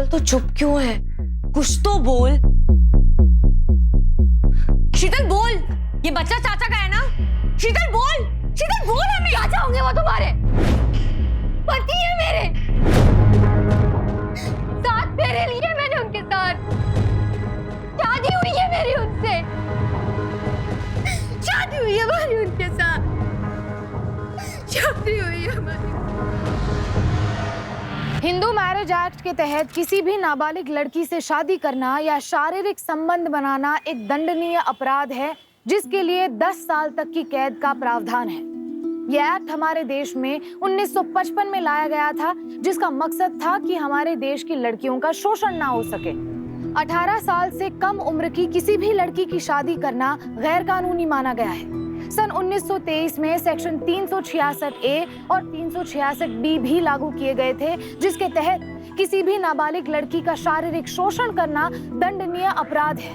तो चुप क्यों है? कुछ तो बोल। शीतल बोल, ये बच्चा चाचा का है ना? शीतल बोल, शीतल बोल। हमें चाचा होंगे वो तुम्हारे, पति है मेरे, साथ फेरे लिए मैंने उनके साथ, शादी हुई है मेरी उनसे, शादी हुई है हमारी उनके साथ, शादी हुई है हमारी। हिंदू मैरिज एक्ट के तहत किसी भी नाबालिग लड़की से शादी करना या शारीरिक संबंध बनाना एक दंडनीय अपराध है, जिसके लिए 10 साल तक की कैद का प्रावधान है। यह एक्ट हमारे देश में 1955 में लाया गया था, जिसका मकसद था कि हमारे देश की लड़कियों का शोषण ना हो सके। 18 साल से कम उम्र की किसी भी लड़की की शादी करना गैर कानूनी माना गया है। सन 1923 में सेक्शन 366A और 366B भी लागू किए गए थे, जिसके तहत किसी भी नाबालिग लड़की का शारीरिक शोषण करना दंडनीय अपराध है।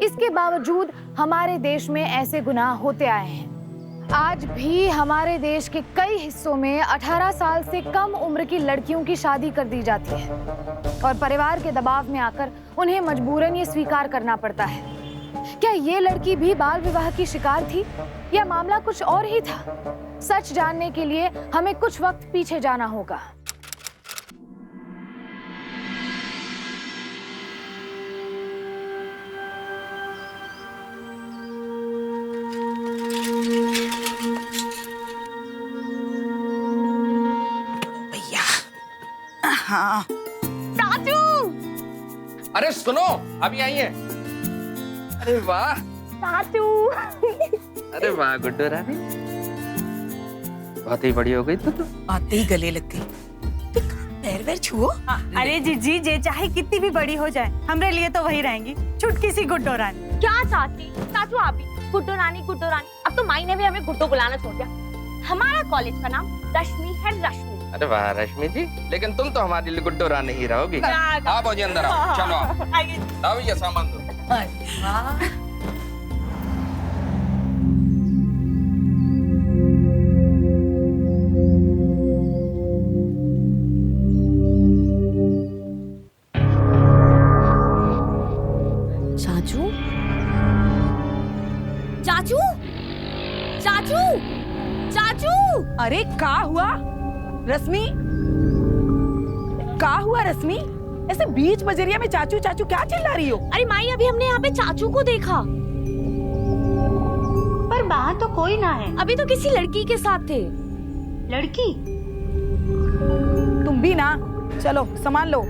इसके बावजूद हमारे देश में ऐसे गुनाह होते आए हैं। आज भी हमारे देश के कई हिस्सों में 18 साल से कम उम्र की लड़कियों की शादी कर दी जाती है और परिवार के दबाव में आकर उन्हें मजबूरन ये स्वीकार करना पड़ता है। क्या ये लड़की भी बाल विवाह की शिकार थी या मामला कुछ और ही था? सच जानने के लिए हमें कुछ वक्त पीछे जाना होगा। भैया, हाँ। चाचू! अरे सुनो, अभी आई है। अरे वाह चाचू! अरे वाह गुड्डू रानी, बहुत ही बड़ी हो गई तो आते ही गले लग गई। पैर वैर छुओ। अरे जीजी, जे चाहे कितनी भी बड़ी हो जाए, हमरे लिए तो वही रहेंगी, छुटकी सी गुड्डो रानी। क्या चाची? चाचू आप भी गुड्डो रानी, गुड्डो रानी। अब तो माई ने भी हमें गुड्डो बुलाना छोड़ दिया। हमारा कॉलेज का नाम रश्मि है, रश्मि। अरे वाह रश्मि जी, लेकिन तुम तो हमारे लिए गुड्डू रानी ही रहोगी। आप हो जी अंदर आओ, चलो आओ। आओ ये सामान दो। चाचू? चाचू? चाचू? चाचू! अरे का हुआ रश्मि? का हुआ रश्मि? ऐसे बीच बजरिया में चाचू चाचू क्या चिल्ला रही हो? अरे माई, अभी हमने यहाँ पे चाचू को देखा, पर बाहर तो कोई ना है। अभी तो किसी लड़की के साथ थे। लड़की? तुम भी ना, चलो सामान लो।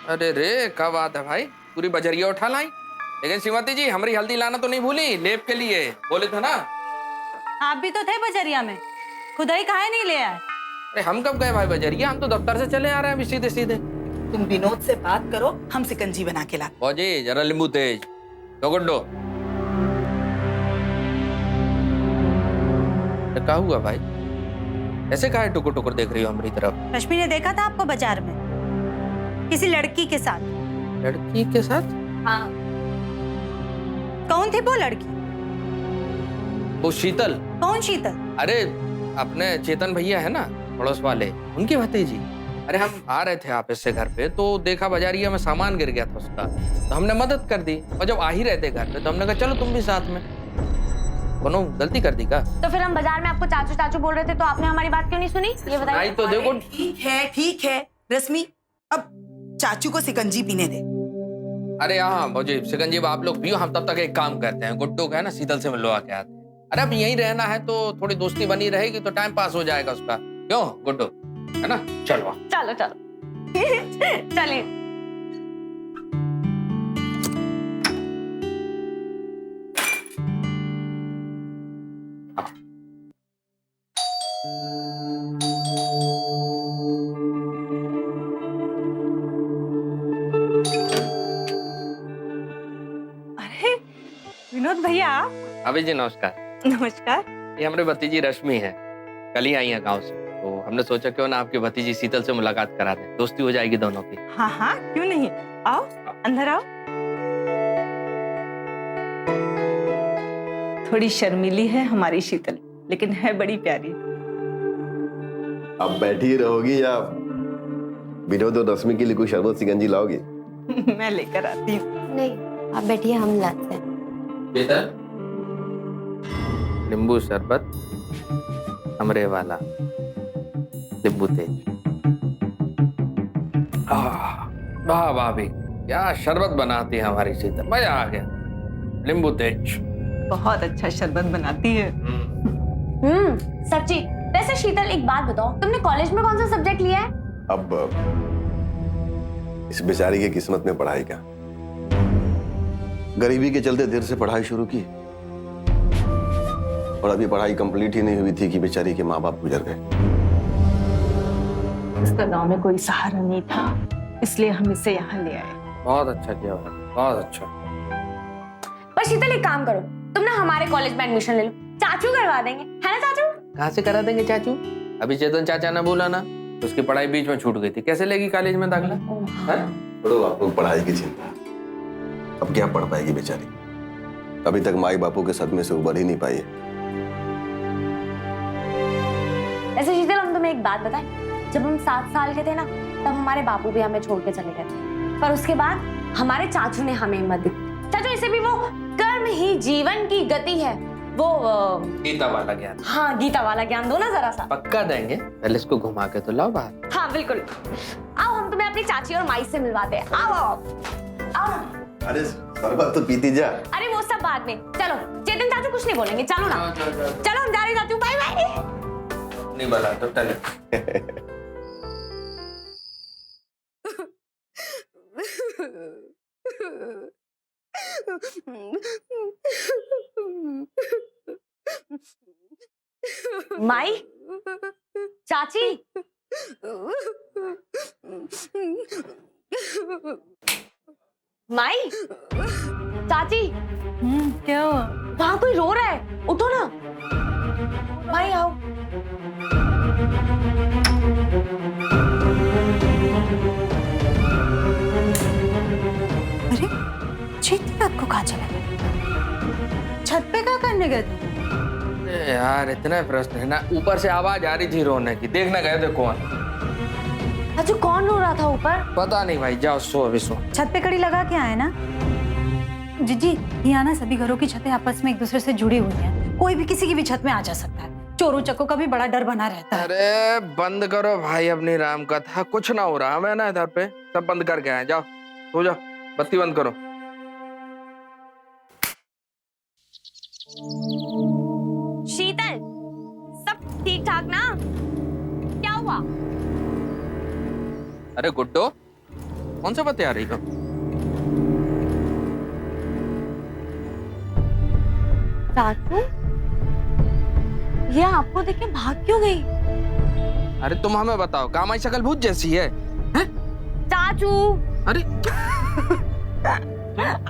अरे रे क्या बात है भाई, पूरी बजरिया उठा लाई। लेकिन श्रीमती जी, हमारी हल्दी लाना तो नहीं भूली, लेप के लिए बोले थे ना। आप भी तो थे बजरिया में, खुदाई काहे नहीं ले आए? अरे हम कब गए भाई बजरिया, हम तो दफ्तर से चले आ रहे हैं अभी सीधे सीधे। तुम विनोद से बात करो, हम शिकंजी बना के लाते। फौजी जरा नींबू तेज तो गुड्डो। क्या हुआ भाई, ऐसे काहे टुकुर टुकुर देख रही हो हमारी तरफ? रश्मि ने देखा था आपको बाजार में किसी लड़की के साथ। लड़की के साथ? हाँ। कौन थी वो लड़की? वो शीतल। कौन शीतल? अरे अपने चेतन भैया है ना पड़ोस वाले, उनकी भतीजी। अरे हम आ रहे थे ऑफिस से घर पे, तो देखा बाजारिया में सामान गिर गया था उसका, तो हमने मदद कर दी। और जब आ ही रहे थे घर पे तो हमने कहा चलो तुम भी साथ में। कोनो गलती कर दी का? तो फिर हम बाजार में आपको चाचू चाचू बोल रहे थे, तो आपने हमारी बात क्यों नहीं सुनी? ये बताइए। तो देखो ठीक है रश्मि, अब चाचू को शिकंजी पीने दे। अरे हाँ भौजी, शिकंजी आप लोग पियो, हम तब तक एक काम करते हैं, गुड्डू का है ना शीतल से मिलवा के आते हैं। अरे अब यहीं रहना है तो थोड़ी दोस्ती बनी रहेगी, तो टाइम पास हो जाएगा उसका। क्यों गुड्डू, है ना? चलो चलो चलो चलिए। अरे विनोद भैया। अभी जी नमस्कार। नमस्कार। ये हमारी भतीजी रश्मि है, कल ही आई है गाँव से, तो हमने सोचा क्यों ना आपकी भतीजी शीतल से मुलाकात करा दें, दोस्ती हो जाएगी दोनों की। हाँ हाँ, क्यों नहीं, आओ अंदर आओ। थोड़ी शर्मीली है हमारी शीतल, लेकिन है बड़ी प्यारी। अब बैठी रहोगी या विनोद और रश्मि के लिए कोई शरबत शिकंजी लाओगी? मैं लेकर आती हूँ। नहीं, आप बैठिए, हम लाते हैं। बेटा, नींबू शरबत हमरे वाला, नींबू तेज। वाह भाभी, क्या शरबत बनाती है हमारी शीतल, मजा आ गया। नींबू तेज बहुत अच्छा शरबत बनाती है। सच्ची। वैसे शीतल, एक बात बताओ, तुमने कॉलेज में कौन सा सब्जेक्ट लिया है? अब इस बेचारी की किस्मत में पढ़ाई का, गरीबी के चलते देर से पढ़ाई शुरू की और अभी पढ़ाई कंप्लीट ही नहीं हुई थी कि बेचारी के माँ बाप गुजर गए। इसका गांव में कोई सहारा नहीं था, इसलिए हम इसे यहाँ ले आए। बहुत अच्छा किया, बहुत अच्छा। पर शीतल, एक काम करो, तुम ना हमारे कॉलेज में एडमिशन ले लो, चाचू करवा देंगे, है ना चाचू? कहाँ से करा देंगे चाचू? अभी चेतन चाचा ने बोला ना, उसकी पढ़ाई बीच में छूट गई थी, कैसे लेगी कॉलेज में दाखिला? छोड़ो आप लोग पढ़ाई की चिंता, अब क्या पढ़ पाएगी बेचारी, अभी तक माई बापू के सदमे से उबर ही नहीं पाई है। ऐसे शीतल, हम तुम्हें एक बात बताएं, जब हम 7 साल के थे ना, तब हमारे बापू भी हमें छोड़ के चले गए थे, पर उसके बाद हमारे चाचू ने हमें हिम्मत दी। चाचू, इसे भी वो कर्म ही जीवन की गति है, वो गीता वाला ज्ञान। हाँ, गीता वाला ज्ञान दो ना जरा सा। पक्का देंगे, पहले इसको घुमा के तो लाओ बाहर। हाँ बिल्कुल, आओ हम तुम्हें अपनी चाची और माई से मिलवाते हैं। आओ आओ आओ। अरे शरबत तो पीती जा। अरे वो सब बाद में, चलो चेतन चाचू कुछ नहीं बोलेंगे, चलो ना। चलो हम जा रहे चाचू, बाय बाय। नहीं बोला तो चले। माई, चाची, माई, चाची, क्या हुआ? वहां कोई रो रहा है, उठो ना। माई आओ। अरे चेतन रात को कहाँ चले गए? छत पे क्या करने गए थे? यार इतने प्रश्न है ना, ऊपर से आवाज आ रही थी रोने की, देखने गए थे कौन? चाचू, कौन रो रहा था ऊपर? पता नहीं भाई, जाओ सो अभी सो। छत पे कड़ी लगा के आए ना? जीजी, यहाँ ना सभी घरों की छतें आपस में एक दूसरे से जुड़ी हुई हैं, कोई भी किसी की भी छत में आ जा सकता है, चोरों चक्कों का भी बड़ा डर बना रहता है। अरे बंद करो भाई अपनी राम कथा, कुछ ना हो रहा है ना इधर पे, सब बंद करके आए, जाओ सो जाओ, बत्ती बंद करो। शीतल, सब ठीक ठाक ना? क्या हुआ? अरे गुड्डो, कौन सा बत्ती आ रही हो? चाचू, ये आपको देख के भाग क्यों गई? अरे तुम हमें बताओ, कामाई शकल भूत जैसी है, हैं? चाचू, अरे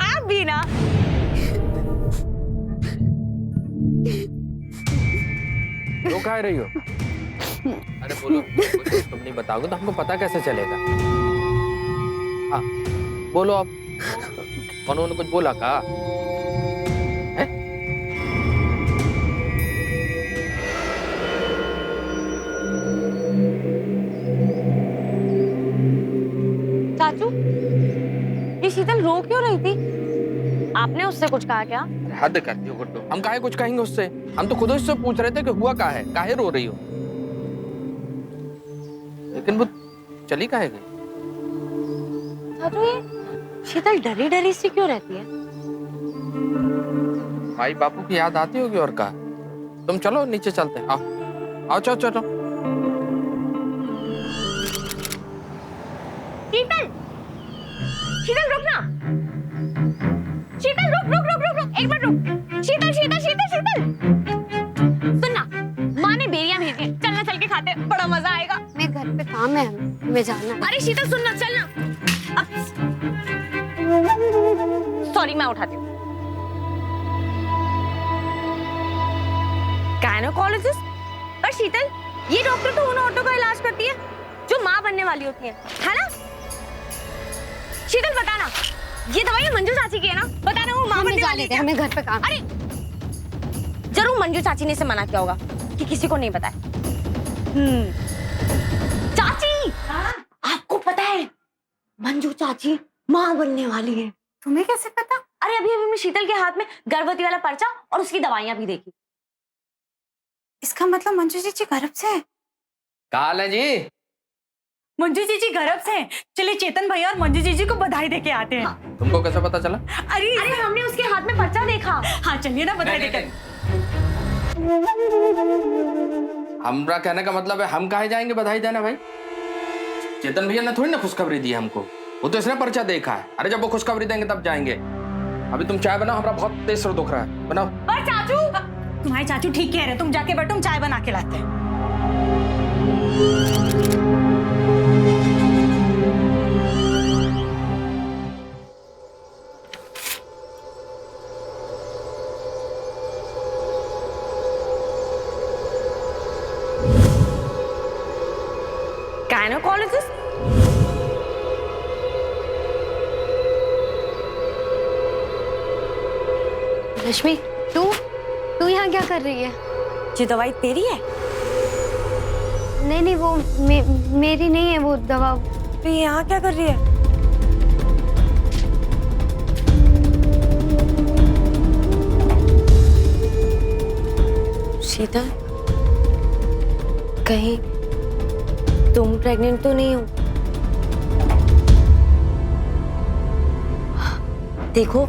आप भी ना। क्यों खा रही हो? अरे बोलो, तुम नहीं बताओगे तो हमको पता कैसे चलेगा? हाँ बोलो आप, उन्होंने कुछ बोला का? चाचू, ये शीतल रो क्यों रही थी? आपने उससे कुछ कहा क्या? हद करती हो गुड्डो, हम काहे कुछ कहेंगे उससे? हम तो खुद उससे पूछ रहे थे कि हुआ क्या है, काहे रो रही हो? लेकिन वो चली काहे गई? चाचू, ये शीतल डरी डरी सी क्यों रहती है? माई बापू की याद आती होगी और का। तुम चलो नीचे चलते हैं, आओ आओ चलो चलो। शीतल, शीतल रुक ना। शीतल रुक रुक रुक रुक रुक, एक मिनट रुक। शीतल शीतल शीतल शीतल, सुन ना, माँ ने बेरियां भेजी है, चलना चल के खाते हैं, बड़ा मजा आएगा। मैं घर पे काम है, हमें जाना है। अरे शीतल सुन ना, चल ना। अब सॉरी, मैं उठाती हूँ। गायनोकोलॉजिस्ट? पर शीतल, ये डॉक्टर तो उन औरतों का इलाज करती है जो माँ बनने वाली होती है ना? शीतल बता ना, ये दवाई मंजू चाची की है ना? बता ना, वो माँ बनने वाली है। हमें घर पे काम। अरे जरूर मंजू चाची ने इसे मना किया होगा कि किसी को नहीं बताए। चाची, आपको पता है मंजू चाची माँ बनने वाली है। तुम्हें कैसे पता? अरे अभी अभी मैं शीतल के हाथ में गर्भवती वाला पर्चा और उसकी दवाइयां भी देखी। इसका मतलब मंजू जी गर्भ से है। काल है जी। मंजू जी गर्भ से हैं। चलिए चेतन भैया और मंजू जी को बधाई देके आते हैं। तुमको कैसे पता चला? अरे हमने उसके हाथ में पर्चा देखा। हाँ चलिए ना बधाई देकर। हमरा कहने का मतलब है हम काहे जाएंगे बधाई देना भाई? चेतन भैया ने थोड़ी ना खुशखबरी दी हमको, वो तो इसने पर्चा देखा है। अरे जब वो खुशखबरी देंगे तब जाएंगे। अभी तुम चाय बनाओ, हमारा बहुत तेज सर दुख रहा है, बनाओ। पर चाचू, तुम्हारे चाचू ठीक कह रहे, तुम जाके बैठो, हम चाय बना के लाते हैं। गायनोकोलॉजिस्ट? रश्मि, तू यहाँ क्या कर रही है? ये दवाई तेरी है? नहीं वो मेरी नहीं है वो दवा। तो ये यहाँ क्या कर रही है? शीतल, कहीं तुम प्रेग्नेंट तो नहीं हो? देखो,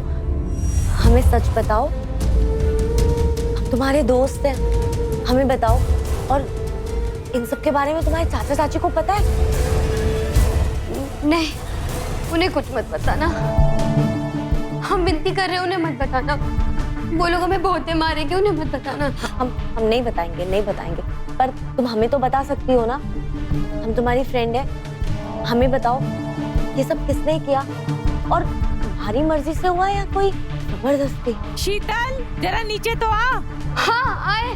हमें सच बताओ, हम तुम्हारे दोस्त हैं, हमें बताओ। और इन सब के बारे में तुम्हारे चाचा चाची को पता है? नहीं, उन्हें कुछ मत बताना। हम विनती कर रहे हैं, उन्हें मत बताना। वो लोग हमें बहुत मारेंगे, उन्हें मत बताना। हम नहीं बताएंगे, नहीं बताएंगे। पर तुम हमें तो बता सकती हो ना, हम तुम्हारी फ्रेंड है। हमें बताओ, ये सब किसने किया और तुम्हारी मर्जी से हुआ या कोई जबरदस्ती? शीतल, जरा नीचे तो आ। हाँ आए।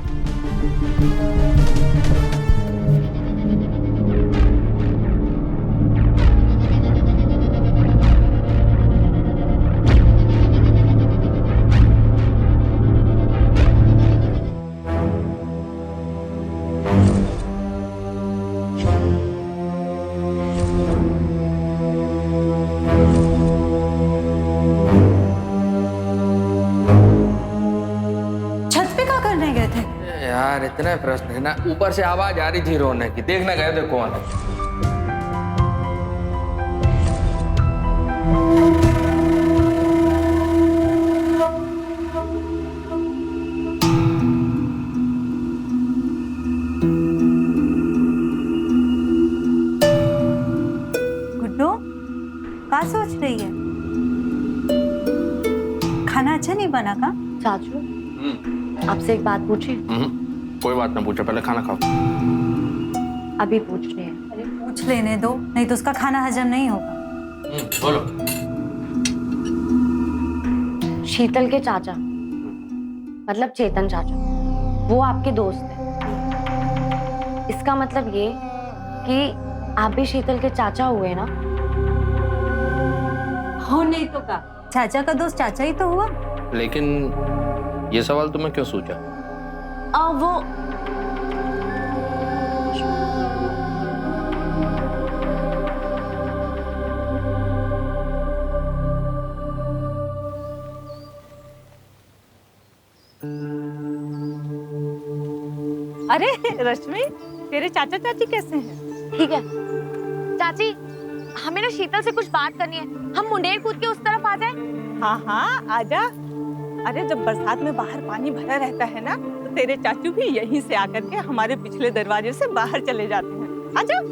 यार इतने प्रश्न है ना, ऊपर से आवाज आ रही थी रोने की, देखने गए थे कौन है। गुड्डू, क्या सोच रही है? खाना अच्छा नहीं बना का? चाचू, आपसे एक बात पूछे? कोई बात ना पूछो, पहले खाना खाओ। अभी पूछनी है। अरे पूछ लेने दो, नहीं तो उसका खाना हजम नहीं होगा। बोलो। शीतल के चाचा, मतलब चेतन चाचा, वो आपके दोस्त हैं। इसका मतलब ये कि आप भी शीतल के चाचा हुए ना? हो नहीं तो का, चाचा का दोस्त चाचा ही तो हुआ। लेकिन ये सवाल तुम्हें क्यों सूझा? वो अरे रश्मि, तेरे चाचा चाची कैसे हैं? ठीक है। चाची, हमें ना शीतल से कुछ बात करनी है। हम मुंडेर कूद के उस तरफ आ जाए? हाँ हाँ आजा। अरे जब बरसात में बाहर पानी भरा रहता है ना, तो तेरे चाचू भी यहीं से आकर के हमारे पिछले दरवाजे से बाहर चले जाते हैं। आजा।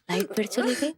लाइट फिर चली गई।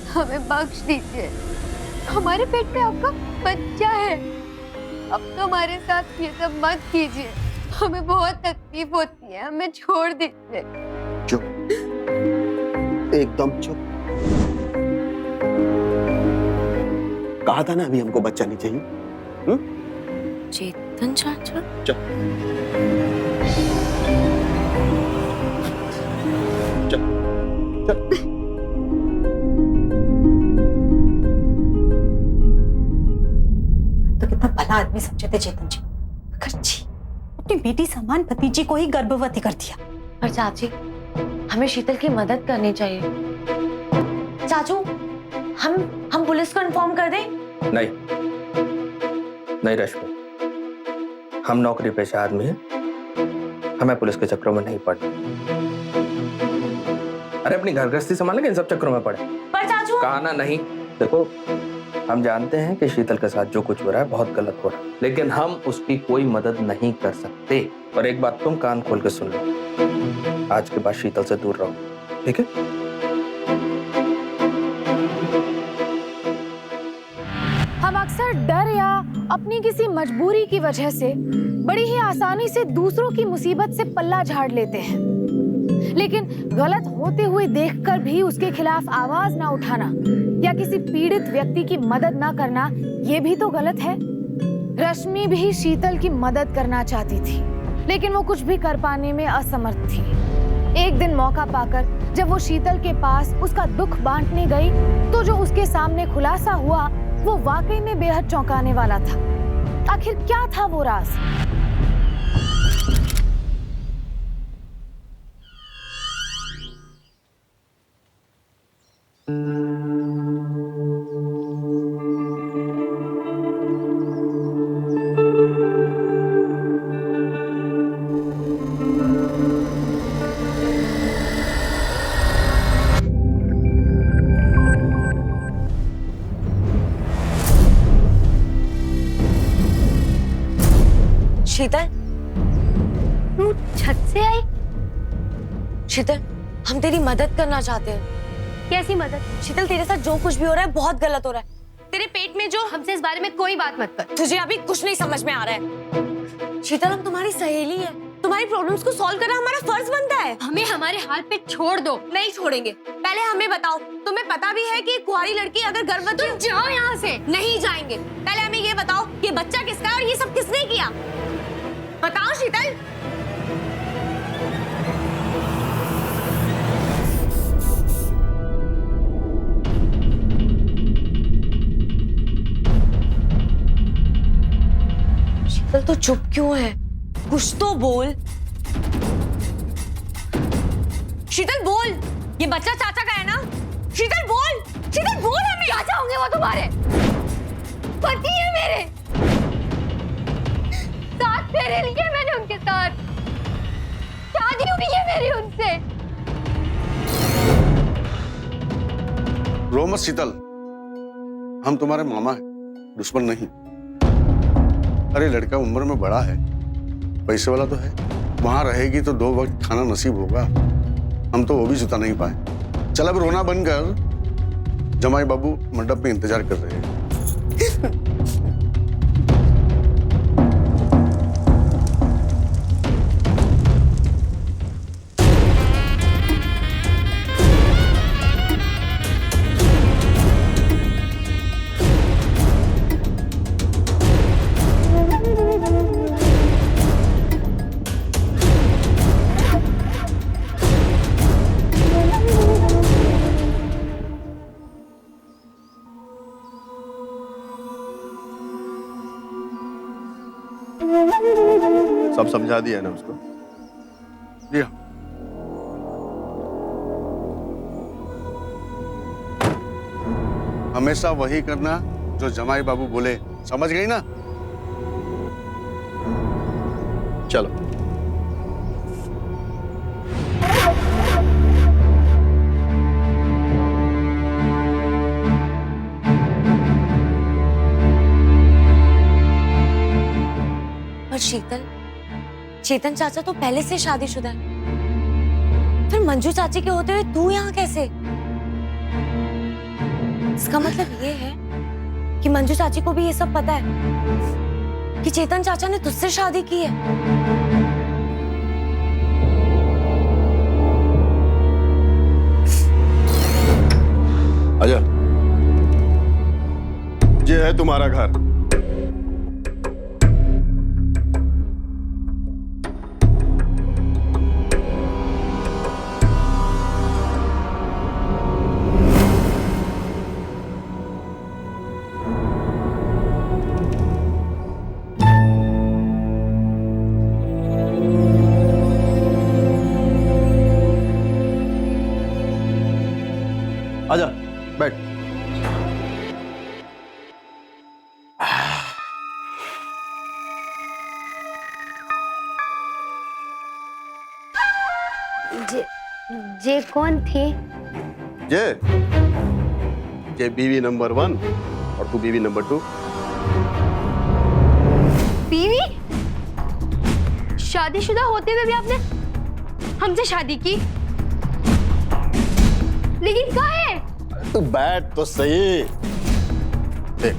हमें बख्श दीजिए, हमारे पेट पे आपका बच्चा है। अब तो हमारे साथ ये सब मत कीजिए, हमें बहुत तकलीफ होती है, हमें छोड़ दीजिए। चुप, एकदम चुप। कहा था ना अभी हमको बच्चा नहीं चाहिए। चेतन चाचा, चुप चुप चुप। तो कितना भला आदमी समझे थे चेतन जी, मगर जी अपनी बेटी समान भतीजी को ही गर्भवती कर दिया। पर चाची, हमें शीतल की मदद करनी चाहिए। चाचू, हम पुलिस को इन्फॉर्म कर दें? नहीं नहीं रश्मि, हम नौकरी पेशा आदमी हैं, हमें पुलिस के चक्रों में नहीं पड़ना। अरे अपनी घर गृहस्थी संभालेंगे, इन सब चक्रों में पड़े। पर चाचू, कहा ना नहीं। देखो, हम जानते हैं कि शीतल के साथ जो कुछ हो रहा है बहुत गलत हो रहा है, लेकिन हम उसकी कोई मदद नहीं कर सकते। और एक बात तुम कान खोल के सुन लो, आज के बाद शीतल से दूर रहो, ठीक है? हम अक्सर डर या अपनी किसी मजबूरी की वजह से बड़ी ही आसानी से दूसरों की मुसीबत से पल्ला झाड़ लेते हैं, लेकिन गलत होते हुए देखकर भी उसके खिलाफ आवाज ना उठाना या किसी पीड़ित व्यक्ति की मदद ना करना, ये भी तो गलत है। रश्मि भी शीतल की मदद करना चाहती थी, लेकिन वो कुछ भी कर पाने में असमर्थ थी। एक दिन मौका पाकर जब वो शीतल के पास उसका दुख बांटने गई, तो जो उसके सामने खुलासा हुआ वो वाकई में बेहद चौंकाने वाला था। आखिर क्या था वो राज? शीतल, तू छत से आई? शीतल, हम तेरी मदद करना चाहते हैं। कैसी मदद? शीतल, तेरे साथ जो कुछ भी हो रहा है बहुत गलत हो रहा है। तेरे पेट में जो, हमसे इस बारे में कोई बात मत कर। तुझे अभी कुछ नहीं समझ में आ रहा है। शीतल, हम तुम्हारी सहेली है, तुम्हारी प्रॉब्लम्स को सॉल्व करना हमारा फर्ज बनता है। हमें हमारे हाल पे छोड़ दो। नहीं छोड़ेंगे। पहले हमें बताओ, तुम्हें पता भी है कि एक कुंवारी लड़की अगर गर्भवती, तुम जाओ यहाँ से। नहीं जाएंगे। पहले हमें ये बताओ कि बच्चा किसका है और ये सब किसने किया? बताओ शीतल। शीतल, तो चुप क्यों है? कुछ तो बोल। शीतल बोल, ये बच्चा चाचा का है ना? शीतल बोल, शीतल बोल हमें। चाचा होंगे वो तुम्हारे, पति है मेरे। साथ फेरे लिए मैंने उनके साथ, शादी हुई है मेरी उनसे। रो मत शीतल, हम तुम्हारे मामा हैं, दुश्मन नहीं। अरे लड़का उम्र में बड़ा है, पैसे वाला तो है, वहां रहेगी तो 2 वक्त खाना नसीब होगा। हम तो वो भी जुटा नहीं पाए। चल अब रोना बंद कर, जमाई बाबू मंडप में इंतजार कर रहे हैं। सब समझा दिया ना उसको? जी हाँ। हमेशा वही करना जो जमाई बाबू बोले, समझ गई ना? चलो। पर शीतल, चेतन चाचा तो पहले से शादीशुदा है, फिर मंजू चाची के होते हुए तू यहाँ कैसे? इसका मतलब ये है कि मंजू चाची को भी ये सब पता है कि चेतन चाचा ने तुझसे शादी की है। आजा, ये है तुम्हारा घर। आजा, बैठ। जे कौन थी? ये बीवी नंबर 1 और तू बीवी नंबर 2। बीवी? शादीशुदा होते हुए भी आपने हमसे शादी की? लेकिन कहाँ है? तू बैठ तो सही। देख,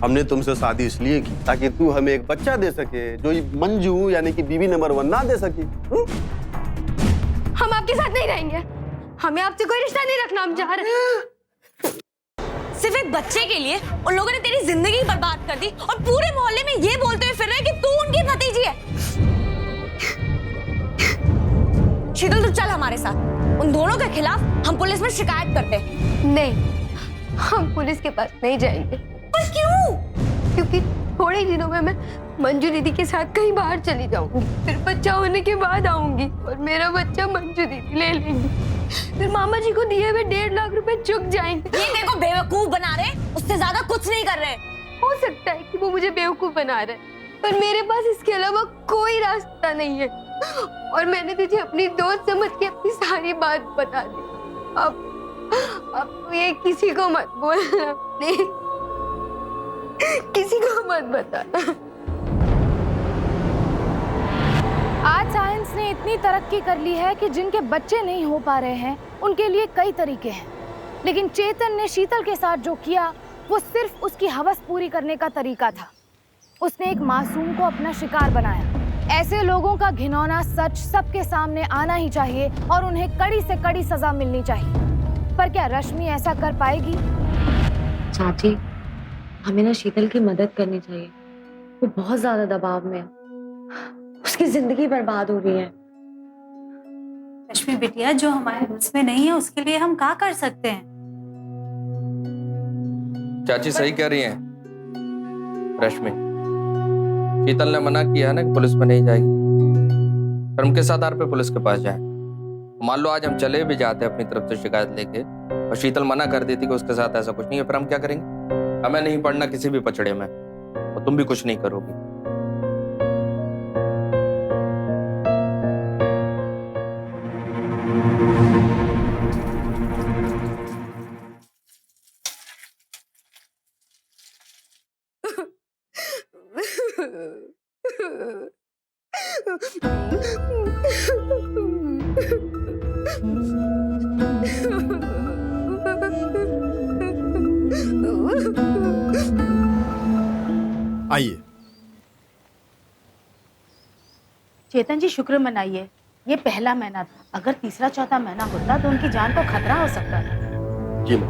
हमने तुमसे शादी इसलिए की ताकि तू हमें एक बच्चा दे सके जो मंजू यानी कि बीवी नंबर 1 ना दे सकी। हम आपके साथ नहीं रहेंगे, हमें आपसे कोई रिश्ता नहीं रखना, हम जा रहे हैं। सिर्फ एक बच्चे के लिए उन लोगों ने तेरी जिंदगी बर्बाद कर दी और पूरे मोहल्ले में ये बोलते हुए फिर रहे कि तू उनकी भतीजी है। शीतल, तू चल हमारे साथ, उन दोनों के खिलाफ हम पुलिस में शिकायत करते हैं। नहीं, हम पुलिस के पास नहीं जाएंगे। पर क्यों? क्योंकि थोड़े ही दिनों में मैं मंजू दीदी के साथ कहीं बाहर चली जाऊंगी, फिर बच्चा होने के बाद आऊंगी और मेरा बच्चा मंजू दीदी ले लेंगी। फिर मामा जी को दिए हुए 1.5 लाख रुपए चुक जाएंगे। ये देखो बेवकूफ बना रहे, उससे ज्यादा कुछ नहीं कर रहे। हो सकता है कि वो मुझे बेवकूफ बना रहे, पर मेरे पास इसके अलावा कोई रास्ता नहीं है। और मैंने तुझे अपनी दोस्त समझ के अपनी सारी बात बता दी। अब तू ये किसी को मत बोलना प्लीज, किसी को मत बताना। आज साइंस ने इतनी तरक्की कर ली है कि जिनके बच्चे नहीं हो पा रहे हैं उनके लिए कई तरीके हैं, लेकिन चेतन ने शीतल के साथ जो किया वो सिर्फ उसकी हवस पूरी करने का तरीका था। उसने एक मासूम को अपना शिकार बनाया। ऐसे लोगों का घिनौना सच सबके सामने आना ही चाहिए और उन्हें कड़ी से कड़ी सजा मिलनी चाहिए। पर क्या रश्मि ऐसा कर पाएगी? चाची, हमें ना शीतल की मदद करनी चाहिए। वो बहुत ज्यादा दबाव में है, उसकी जिंदगी बर्बाद हो रही है। रश्मि बिटिया, जो हमारे बस में नहीं है उसके लिए हम क्या कर सकते हैं? चाची सही कह रही हैं रश्मि। शीतल ने मना किया है ना कि पुलिस में नहीं जाएगी, फिर हम किस आधार पे पुलिस के पास जाए? मान लो आज हम चले भी जाते अपनी तरफ से शिकायत लेके और शीतल मना कर देती कि उसके साथ ऐसा कुछ नहीं है, फिर हम क्या करेंगे? हमें नहीं पड़ना किसी भी पचड़े में और तुम भी कुछ नहीं करोगी। आइए। चेतन जी, शुक्र मनाइए, ये पहला महीना था। अगर तीसरा चौथा महीना होता तो उनकी जान को खतरा हो सकता था। जी मां।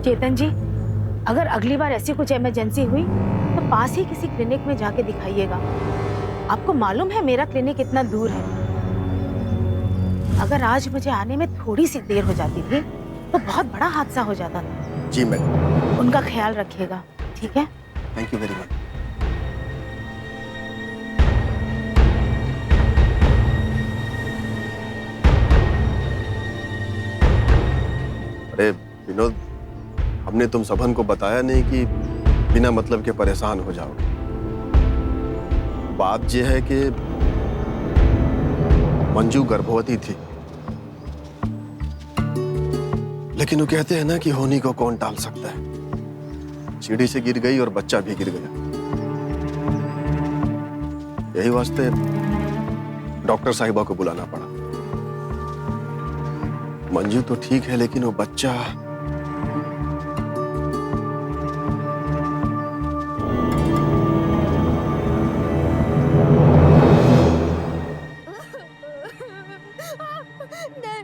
चेतन जी, अगर अगली बार ऐसी कुछ इमरजेंसी हुई तो पास ही किसी क्लिनिक में जाके दिखाइएगा। आपको मालूम है मेरा क्लिनिक इतना दूर है। अगर आज मुझे आने में थोड़ी सी देर हो जाती थी तो बहुत बड़ा हादसा हो जाता था। जी मैडम। उनका ख्याल रखिएगा, ठीक है? Thank you very much. अरे विनोद, हमने तुम सबन को बताया नहीं कि बिना मतलब के परेशान हो जाओगे। बात यह है कि मंजू गर्भवती थी, लेकिन वो कहते हैं ना कि होनी को कौन टाल सकता है। सीढ़ी से गिर गई और बच्चा भी गिर गया। यही वास्ते डॉक्टर साहिबा को बुलाना पड़ा। मंजू तो ठीक है, लेकिन वो बच्चा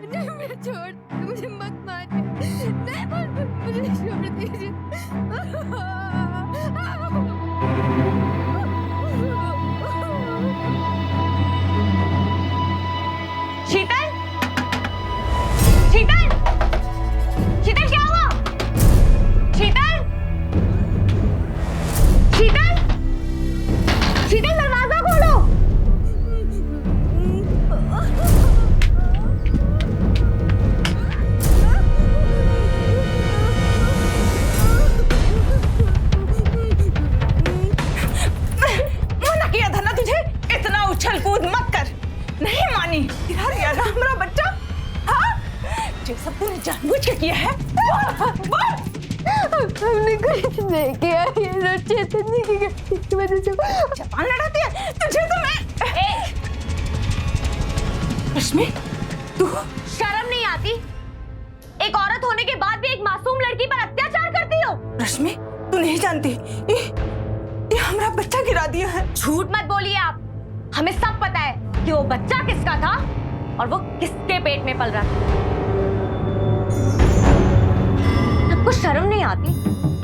नहीं, मुझे छोड़ दीजिए, मुझे मत मारिए। नहीं, मुझे छोड़ दीजिए। शीतल, शीतल, शीतल क्या हुआ? शीतल, शीतल, शीतल दरवाजा खोलो। मना किया था ना तुझे, इतना उछल कूद मत कर। नहीं मानी। गिरा दिया ना हमारा बच्चा। हाँ, ये सब तूने जानबूझ के किया है। बोल। हमने कुछ नहीं किया, ये सब चेतन जी की गलती की वजह से। जबान लड़ाती है तुझे तो मैं। रश्मि, तू शर्म नहीं आती? एक औरत होने के बाद भी एक मासूम लड़की पर अत्याचार करती हो। रश्मि, तू नहीं जानती, ये हमारा बच्चा गिरा दिया है। झूठ मत बोलिए आप। हमें सब पता है कि वो बच्चा किसका था और वो किसके पेट में पल रहा था। आपको शर्म नहीं आती?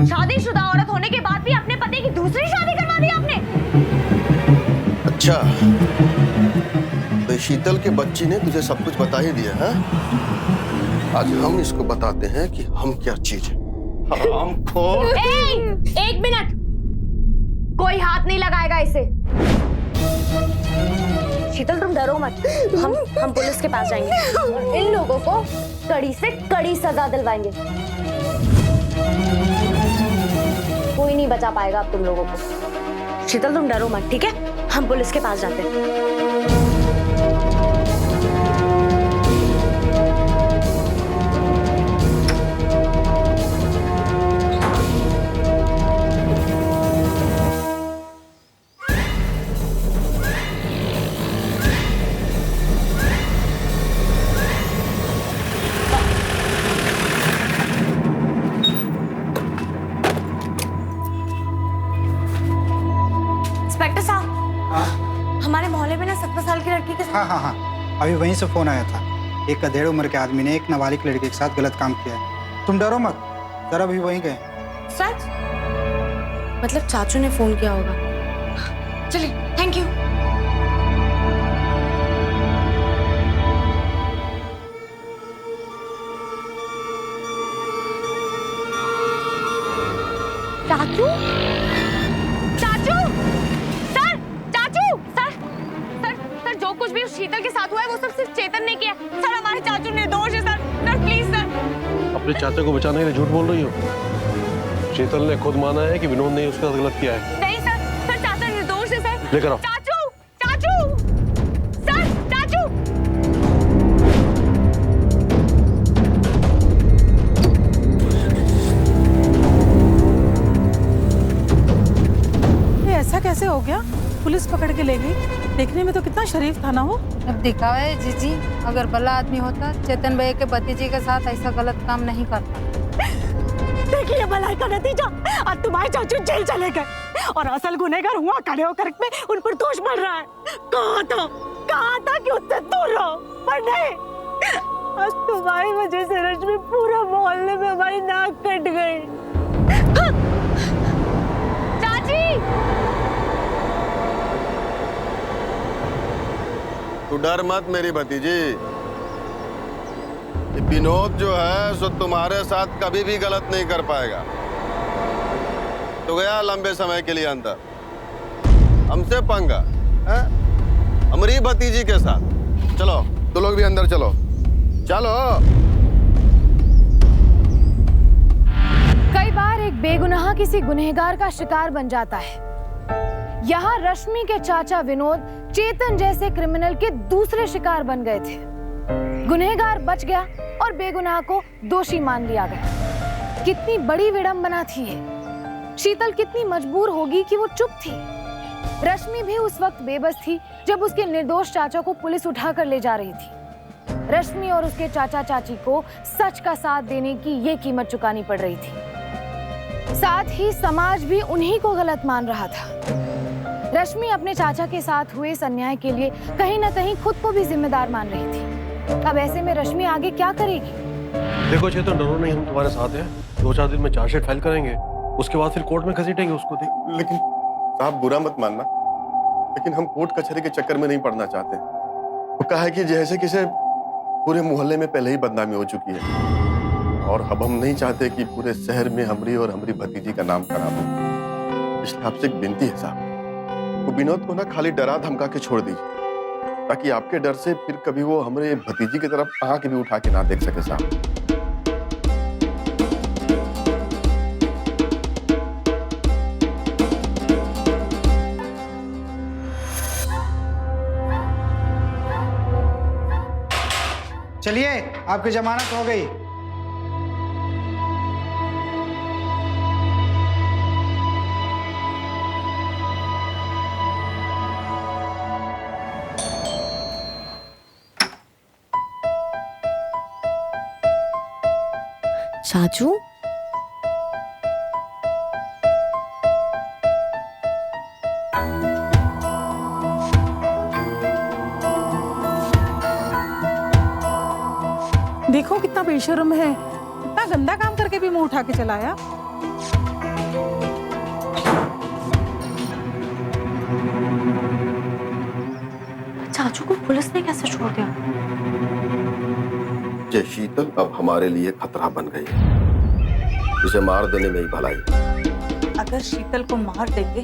शादीशुदा औरत होने के बाद भी अपने पति की दूसरी शादी करवा दी आपने। अच्छा, तो शीतल के बच्ची ने तुझे सब कुछ बता ही दिया है? आज हम इसको बताते हैं कि हम क्या चीज है। हरामखोर। एक मिनट, कोई हाथ नहीं लगाएगा इसे। शीतल तुम डरो मत, हम पुलिस के पास जाएंगे और इन लोगों को कड़ी से कड़ी सजा दिलवाएंगे। कोई नहीं बचा पाएगा अब तुम लोगों को। शीतल तुम डरो मत, ठीक है? हम पुलिस के पास जाते हैं। इंस्पेक्टर साहब, हमारे मोहल्ले में ना 17 साल की लड़की के साथ। हाँ, अभी वहीं से फोन आया था। एक अधेड़ उम्र के आदमी ने एक नाबालिग लड़की के साथ गलत काम किया है। तुम डरो मत, जरा अभी वहीं गए। सच? मतलब चाचू ने फोन किया होगा। चलिए, थैंक यू। चाचू, चाचू, सर, चाचू, सर, जो कुछ भी उस शीतल के साथ हुआ है वो सब सिर्फ चेतन ने किया। सर, हमारे चाचू निर्दोष है सर, प्लीज सर। अपने चाचा को बचाने के लिए झूठ बोल रही हो? शीतल ने खुद माना है कि विनोद ने उसके साथ गलत किया है। नहीं सर, चाचा निर्दोष है सर। लेकर आओ। चाचू, चाचू, सर, चाचू। ये ऐसा कैसे हो गया? पुलिस पकड़ के ले गई। देखने में तो कितना शरीफ था ना वो। अब दिखावा है जीजी, अगर भला आदमी होता चेतन भैया के भतीजे के साथ ऐसा गलत काम नहीं करता। देखिए भलाई का नतीजा, आज तुम्हारे चाचू जेल चले गए और असल गुनहगार हुआ खड़े होकर में उन पर दोष बढ़ रहा है। कहा था कि उससे दूर रहो, पर नहीं। आज तुम्हारी वजह से रश्मि पूरा मोहल्ले में हमारी नाक कट गई। चाची, तू डर मत मेरी भतीजी, कि विनोद जो है सो तुम्हारे साथ कभी भी गलत नहीं कर पाएगा। तो गया लंबे समय के लिए अंदर, हमसे पंगा है? हमारी भतीजी के साथ। चलो तुम लोग भी अंदर चलो, चलो। कई बार एक बेगुनाह किसी गुनहगार का शिकार बन जाता है। यहाँ रश्मि के चाचा विनोद चेतन जैसे क्रिमिनल के दूसरे शिकार बन गए थे। गुनहगार बच गया और बेगुनाह को दोषी मान लिया गया। कितनी बड़ी विडंबना थी ये। शीतल कितनी मजबूर होगी कि वो चुप थी। रश्मि भी उस वक्त बेबस थी जब उसके निर्दोष चाचा को पुलिस उठाकर ले जा रही थी। रश्मि और उसके चाचा चाची को सच का साथ देने की ये कीमत चुकानी पड़ रही थी। साथ ही समाज भी उन्हीं को गलत मान रहा था। रश्मि अपने चाचा के साथ हुए इस अन्याय के लिए कहीं न कहीं खुद को भी जिम्मेदार मान रही थी। अब ऐसे में रश्मि आगे क्या करेगी? देखो चेतन, डरो नहीं, हम तुम्हारे साथ हैं। 2-4 दिन में चार्जशीट फाइल करेंगे, उसके बाद फिर कोर्ट में घसीटेंगे उसको। लेकिन साहब बुरा मत मानना, लेकिन हम कोर्ट कचहरी के चक्कर में नहीं पड़ना चाहते। वो कहा है कि जैसे किसी पूरे मोहल्ले में पहले ही बदनामी हो चुकी है, और अब हम नहीं चाहते कि पूरे शहर में हमरी और हमारी भतीजी का नाम खराब हो। इसलिए आपसे एक विनती है साहब, वो विनोद को ना खाली डरा धमका के छोड़ दीजिए, ताकि आपके डर से फिर कभी वो हमारे भतीजी की तरफ आंख भी उठा के ना देख सके साहब। चलिए, आपकी जमानत हो गई। चाचू, देखो कितना बेशर्म है, इतना गंदा काम करके भी मुंह उठा के चलाया। चाचू को पुलिस ने कैसे छोड़ दिया? ये शीतल अब हमारे लिए खतरा बन गई है। इसे मार देने में ही भलाई है। अगर शीतल को मार देंगे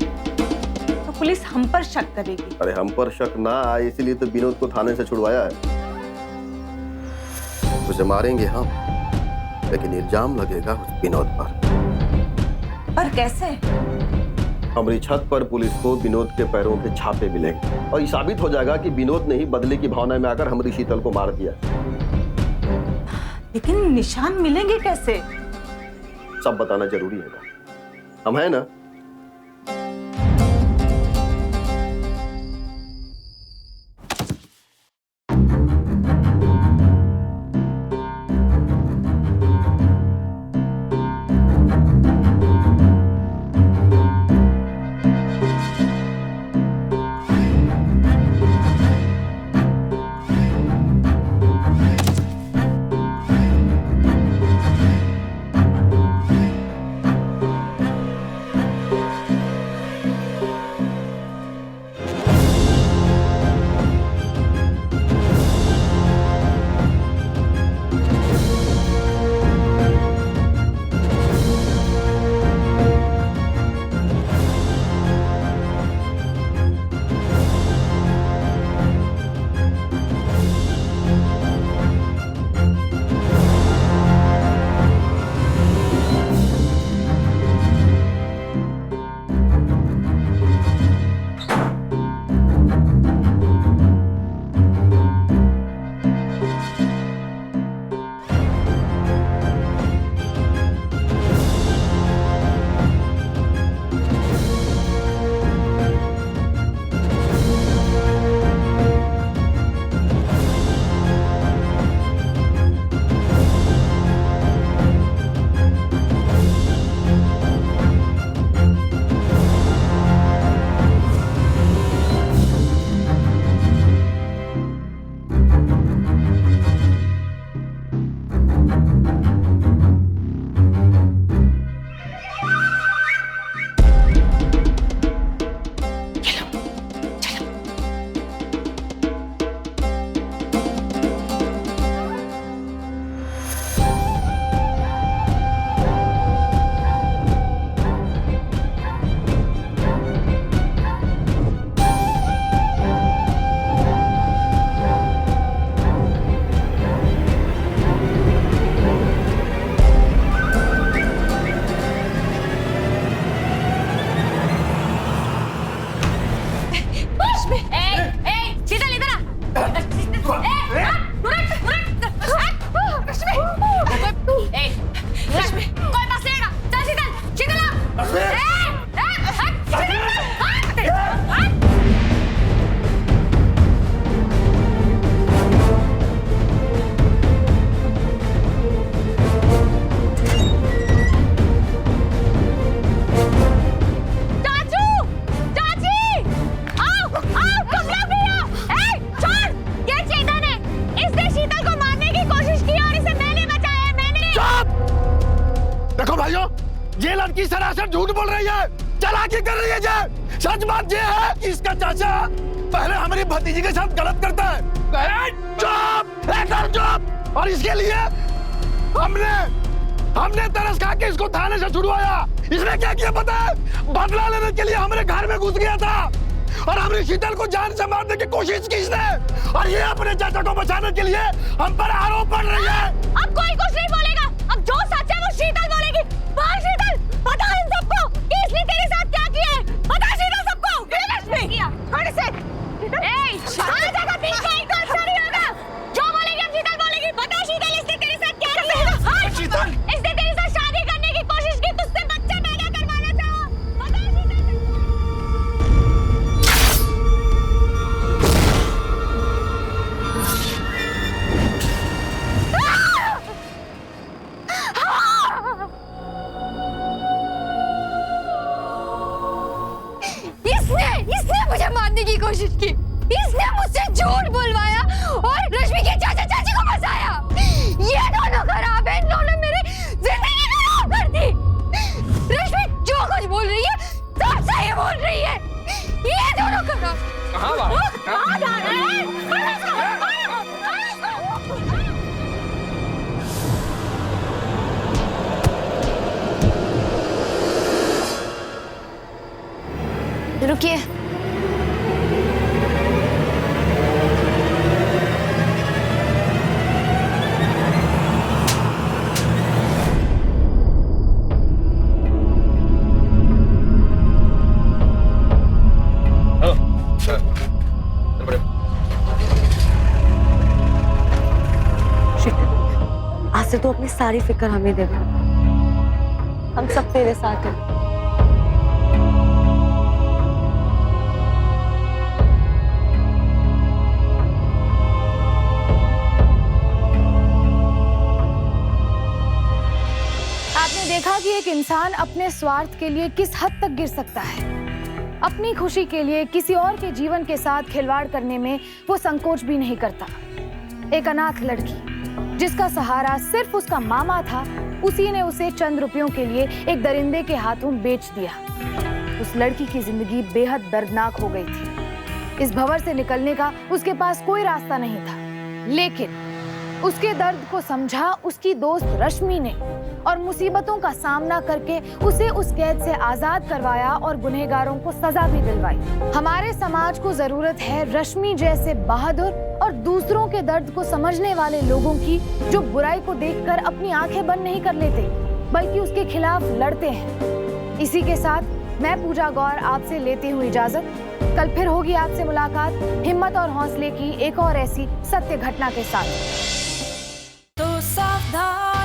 तो पुलिस हम पर शक करेगी। अरे हम पर शक ना आए इसलिए तो विनोद को थाने से छुड़वाया है। उसे मारेंगे हम, लेकिन इल्जाम लगेगा उस विनोद पर कैसे? हमारी छत पर पुलिस को विनोद के पैरों के छापे मिलेंगे और ये साबित हो जाएगा कि विनोद ने ही बदले की भावना में आकर हमारी शीतल को मार दिया। लेकिन निशान मिलेंगे कैसे? सब बताना जरूरी है, हम हैं ना। भाइयों, ये लड़की सरासर झूठ बोल रही है, चालाकी कर रही है। ये सच बात ये है कि इसका चाचा पहले हमारी भतीजी के साथ गलत करता है। चुप, एकदम चुप। और इसके लिए हमने तरस खा के इसको थाने से छुड़वाया। इसने क्या किया पता है? बदला लेने के लिए हमारे घर में घुस गया था और हमारी शीतल को जान से मारने की कोशिश की इसने। और ये अपने चाचा को बचाने के लिए हम पर आरोप पड़ रही है। अब कोई कुछ नहीं बोलेगा, अब जो सच है वो शीतल बोलेगी। बोल शीतल, बता इन सबको कि इसने तेरे साथ क्या किया है। बता शीतल सबको। थोड़ी से हर जगह बीच में एक तो अच्छा नहीं होगा। जो बोलेगी अब शीतल बोलेगी। बता शीतल, इसने तेरे साथ क्या किया? शीतल, इसने तेरे साथ शादी करने की कोशिश की, तुझसे बच्चा पैदा करवाना था। बता शीतल। इसने मुझे मारने की कोशिश की। इसने मुझसे झूठ बुलवाया और रश्मि के चाचा चाची को फंसाया। ये दोनों खराब है, इन दोनों मेरी जिंदगी खराब कर दी। रश्मि जो कुछ बोल रही है सब सही बोल रही है। ये दोनों खराब। कहाँ जा रहे हैं? रुकिए। आज से तो अपनी सारी फिक्र हमें दे दो। हम सब तेरे साथ हैं। देखा कि एक इंसान अपने स्वार्थ के लिए किस हद तक गिर सकता है। अपनी खुशी के लिए किसी और के जीवन के साथ खिलवाड़ करने में वो संकोच भी नहीं करता। एक अनाथ लड़की जिसका सहारा सिर्फ उसका मामा था, उसी ने उसे चंद रुपयों के लिए एक दरिंदे के हाथों बेच दिया। उस लड़की की जिंदगी बेहद दर्दनाक हो गई थी। इस भंवर से निकलने का उसके पास कोई रास्ता नहीं था, लेकिन उसके दर्द को समझा उसकी दोस्त रश्मि ने और मुसीबतों का सामना करके उसे उस कैद से आजाद करवाया और गुनहगारों को सजा भी दिलवाई। हमारे समाज को जरूरत है रश्मि जैसे बहादुर और दूसरों के दर्द को समझने वाले लोगों की, जो बुराई को देखकर अपनी आंखें बंद नहीं कर लेते बल्कि उसके खिलाफ लड़ते हैं। इसी के साथ मैं पूजा गौर आपसे लेती हूँ इजाजत। कल फिर होगी आपसे मुलाकात हिम्मत और हौसले की एक और ऐसी सत्य घटना के साथ। तो सावधान।